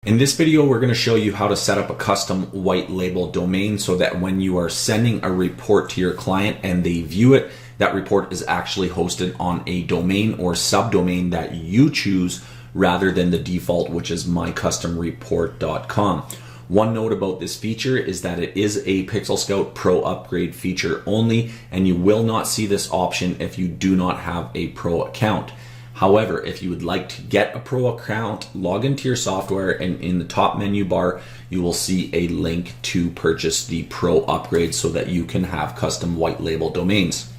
In this video, we're going to show you how to set up a custom white label domain so that when you are sending a report to your client and they view it, that report is actually hosted on a domain or subdomain that you choose rather than the default, which is mycustomreport.com. One note about this feature is that it is a PixelScout Pro upgrade feature only, and you will not see this option if you do not have a Pro account. However, if you would like to get a Pro account, log into your software, and in the top menu bar, you will see a link to purchase the Pro upgrade so that you can have custom white label domains.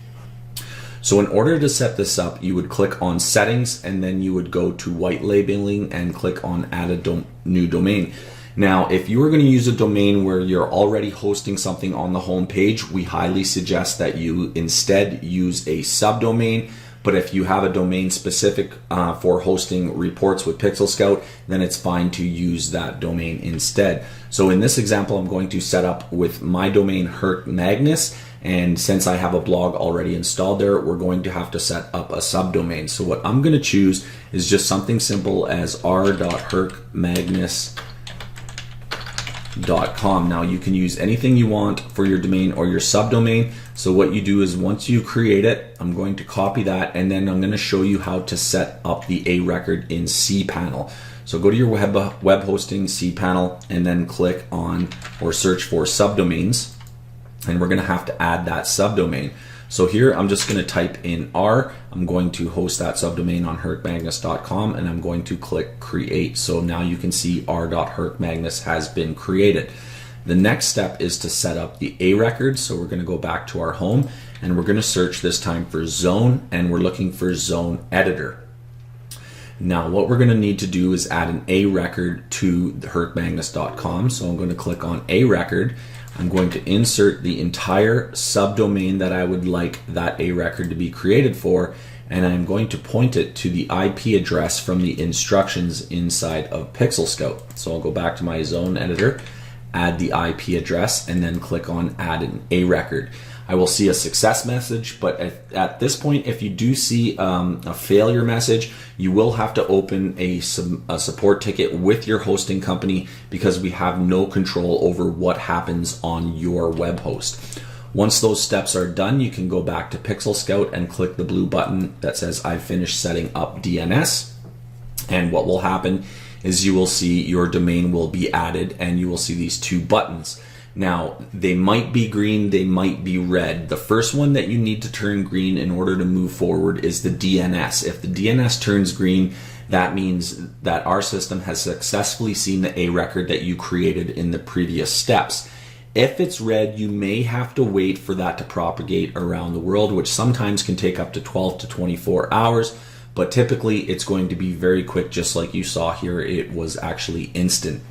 So in order to set this up, you would click on settings and then you would go to white labeling and click on add a new domain. Now, if you are going to use a domain where you're already hosting something on the home page, we highly suggest that you instead use a subdomain. But if you have a domain specific for hosting reports with PixelScout, then it's fine to use that domain instead. So in this example, I'm going to set up with my domain Herc Magnus. And since I have a blog already installed there, we're going to have to set up a subdomain. So what I'm going to choose is just something simple as r.hercmagnus.com. Now you can use anything you want for your domain or your subdomain. So what you do is once you create it, I'm going to copy that and then I'm going to show you how to set up the A record in cPanel. So go to your web hosting cPanel and then click on or search for subdomains, and we're going to have to add that subdomain. So here I'm just going to type in R. I'm going to host that subdomain on hercmagnus.com and I'm going to click create. So now you can see r.hercmagnus has been created. The next step is to set up the A record. So we're going to go back to our home and we're going to search this time for zone, and we're looking for zone editor. Now what we're going to need to do is add an A record to hercmagnus.com. So I'm going to click on A record. I'm going to insert the entire subdomain that I would like that A record to be created for, and I'm going to point it to the IP address from the instructions inside of PixelScout. So I'll go back to my zone editor, add the IP address, and then click on add an A record. I will see a success message, but at this point, if you do see a failure message, you will have to open a support ticket with your hosting company because we have no control over what happens on your web host. Once those steps are done, you can go back to PixelScout and click the blue button that says I've finished setting up DNS. And what will happen is you will see your domain will be added and you will see these two buttons. Now, they might be green, they might be red. The first one that you need to turn green in order to move forward is the DNS. If the DNS turns green, that means that our system has successfully seen the A record that you created in the previous steps. If it's red, you may have to wait for that to propagate around the world, which sometimes can take up to 12 to 24 hours, but typically it's going to be very quick, just like you saw here. It was actually instant.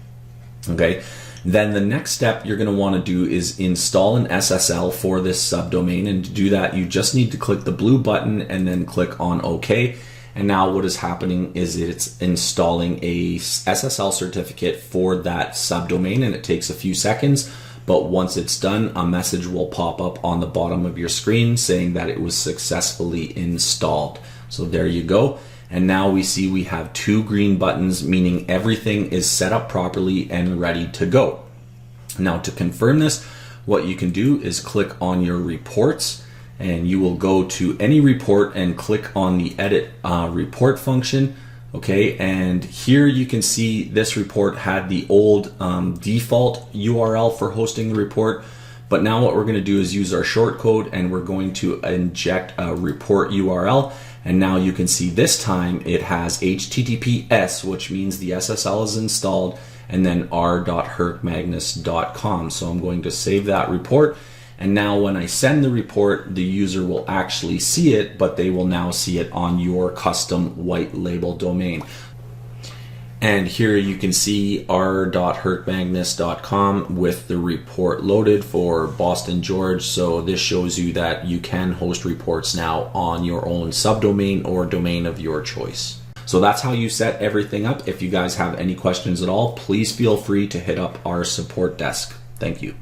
Okay. Then the next step you're going to want to do is install an SSL for this subdomain, and to do that you just need to click the blue button and then click on OK. And now what is happening is it's installing a SSL certificate for that subdomain, and it takes a few seconds, but once it's done, a message will pop up on the bottom of your screen saying that it was successfully installed. So there you go. And now we see we have two green buttons, meaning everything is set up properly and ready to go. Now to confirm this, what you can do is click on your reports, and you will go to any report and click on the edit report function. Okay, and here you can see this report had the old default URL for hosting the report. But now what we're going to do is use our shortcode and we're going to inject a report URL. And now you can see this time it has HTTPS, which means the SSL is installed, and then r.hercmagnus.com. So I'm going to save that report. And now when I send the report, the user will actually see it, but they will now see it on your custom white label domain. And here you can see r.hercmagnus.com with the report loaded for Boston, George. So this shows you that you can host reports now on your own subdomain or domain of your choice. So that's how you set everything up. If you guys have any questions at all, please feel free to hit up our support desk. Thank you.